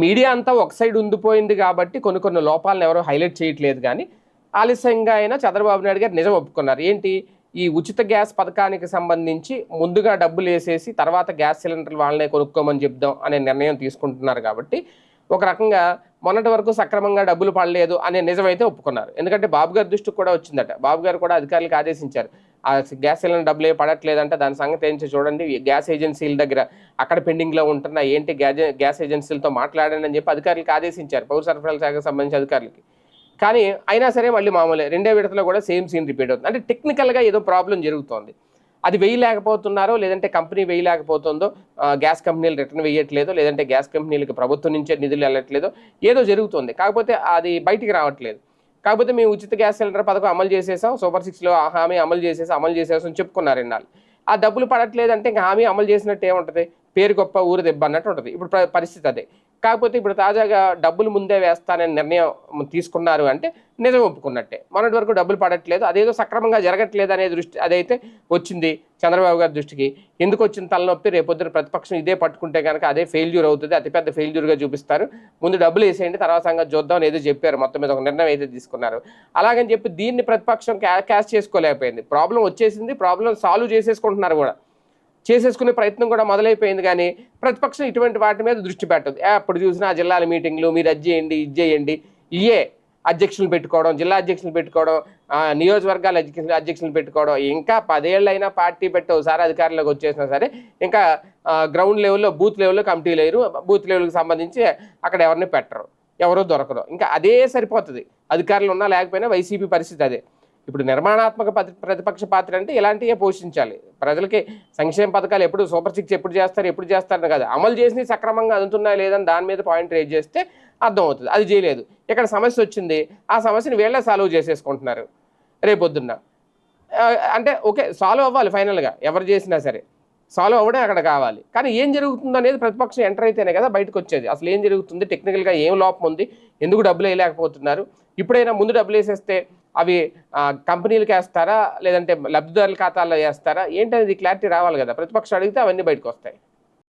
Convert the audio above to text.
Media అంతా ఒక side ఉండిపోయింది కాబట్టి కొన్ని కొన్ని లోపాలను ఎవరు హైలైట్ చేయట్లేదు. కానీ ఆలస్యంగా అయినా చంద్రబాబు నాయుడు గారు నిజం ఒప్పుకున్నారు. ఏంటి, ఈ ఉచిత గ్యాస్ పథకానికి సంబంధించి ముందుగా డబ్బులు వేసేసి తర్వాత గ్యాస్ సిలిండర్లు వాళ్ళనే కొనుక్కోమని చెప్దాం అనే నిర్ణయం తీసుకుంటున్నారు. కాబట్టి ఒక రకంగా మొన్నటి వరకు సక్రమంగా డబ్బులు పడలేదు అనే నిజమైతే ఒప్పుకున్నారు. ఎందుకంటే బాబు గారి దృష్టికి కూడా వచ్చిందట. బాబు గారు కూడా అధికారులకు ఆదేశించారు, ఆ గ్యాస్ సిలిండర్ డబ్బులు ఏ పడట్లేదంటే దాని సంగతి ఏంటి చూడండి, గ్యాస్ ఏజెన్సీల దగ్గర అక్కడ పెండింగ్లో ఉంటున్న ఏంటి గ్యాస్ ఏజెన్సీలతో మాట్లాడండి అని చెప్పి అధికారులకు ఆదేశించారు, పౌర సరఫరాల శాఖకు సంబంధించిన అధికారులకి. కానీ అయినా సరే మళ్ళీ మామూలే, రెండో విడతలో కూడా సేమ్ సీన్ రిపీట్ అవుతుంది. అంటే టెక్నికల్గా ఏదో ప్రాబ్లం జరుగుతోంది. అది వేయలేకపోతున్నారో, లేదంటే కంపెనీ వేయలేకపోతుందో, గ్యాస్ కంపెనీలు రిటర్న్ వేయట్లేదో, లేదంటే గ్యాస్ కంపెనీలకు ప్రభుత్వం నుంచే నిధులు వెళ్ళట్లేదో, ఏదో జరుగుతుంది. కాకపోతే అది బయటికి రావట్లేదు. కాకపోతే మేము ఉచిత గ్యాస్ సిలిండర్ పథకం అమలు చేసేసాం, సూపర్ 6లో ఆ హామీ అమలు చేసేసాం చెప్పుకున్నారు ఇన్నాళ్ళు. ఆ డబ్బులు పడట్లేదంటే ఇంకా హామీ అమలు చేసినట్టు ఏముంటుంది, పేరు గొప్ప ఊరు దెబ్బ అన్నట్టు ఉంటుంది. ఇప్పుడు పరిస్థితి అదే. కాకపోతే ఇప్పుడు తాజాగా డబ్బులు ముందే వేస్తానని నిర్ణయం తీసుకున్నారు అంటే నిజం ఒప్పుకున్నట్టే. మొన్నటి వరకు డబ్బులు పడట్లేదు, అదేదో సక్రమంగా జరగట్లేదు అనే దృష్టి అదైతే వచ్చింది చంద్రబాబు గారి దృష్టికి. ఎందుకు వచ్చిన తలనొప్పి, రేపొద్దున ప్రతిపక్షం ఇదే పట్టుకుంటే కనుక అదే ఫెయిల్యూర్ అవుతుంది, అతిపెద్ద ఫెయిల్యూర్గా చూపిస్తారు, ముందు డబ్బులు వేసేయండి తర్వాత సంగతి చూద్దాం అని ఏదో చెప్పారు. మొత్తం మీద ఒక నిర్ణయం అయితే తీసుకున్నారు. అలాగని చెప్పి దీన్ని ప్రతిపక్షం క్యాష్ చేసుకోలేకపోయింది. ప్రాబ్లం వచ్చేసింది, ప్రాబ్లం సాల్వ్ చేసేసుకుంటున్నారు కూడా, చేసేసుకునే ప్రయత్నం కూడా మొదలైపోయింది. కానీ ప్రతిపక్షం ఇటువంటి వాటి మీద దృష్టి పెట్టదు. ఎప్పుడు చూసినా జిల్లాల మీటింగ్లు, మీరు అది చేయండి ఇది చేయండి, ఇయే అధ్యక్షులు పెట్టుకోవడం, జిల్లా అధ్యక్షులు పెట్టుకోవడం, నియోజకవర్గాల అధ్యక్షులు పెట్టుకోవడం. ఇంకా 10 ఏళ్ళైనా పార్టీ పెట్టి ఒకసారి అధికారంలోకి వచ్చేసినా సరే ఇంకా గ్రౌండ్ లెవెల్లో బూత్ లెవెల్లో కమిటీ లేరు, బూత్ లెవెల్కి సంబంధించి అక్కడ ఎవరిని పెట్టరు, ఎవరో దొరకరు. ఇంకా అదే సరిపోతుంది. అధికారులు ఉన్నా లేకపోయినా వైసీపీ పరిస్థితి అదే. ఇప్పుడు నిర్మాణాత్మక ప్రతిపక్ష పాత్ర అంటే ఇలాంటివే పోషించాలి. ప్రజలకి సంక్షేమ పథకాలు ఎప్పుడు సూపర్ 6 ఎప్పుడు చేస్తారని కాదు, అమలు చేసి సక్రమంగా అందుతున్నాయా లేదని దాని మీద పాయింట్ రేజ్ చేస్తే అర్థమవుతుంది. అది చేయలేదు. ఇక్కడ సమస్య వచ్చింది, ఆ సమస్యను వీళ్ళే సాల్వ్ చేసేసుకుంటున్నారు రేపొద్దున్న. అంటే ఓకే, సాల్వ్ అవ్వాలి ఫైనల్గా, ఎవరు చేసినా సరే సాల్వ్ అవ్వడం అక్కడ కావాలి. కానీ ఏం జరుగుతుంది అనేది ప్రతిపక్షం ఎంటర్ అయితేనే కదా బయటకు వచ్చేది. అసలు ఏం జరుగుతుంది, టెక్నికల్గా ఏం లోపం ఉంది, ఎందుకు డబ్బులు వేయలేకపోతున్నారు, ఇప్పుడైనా ముందు డబ్బులు వేసేస్తే అవి కంపెనీలకు వేస్తారా లేదంటే లబ్ధిదారుల ఖాతాల్లో వేస్తారా ఏంటనేది క్లారిటీ రావాలి కదా. ప్రతిపక్షం అడిగితే అవన్నీ బయటకు వస్తాయి.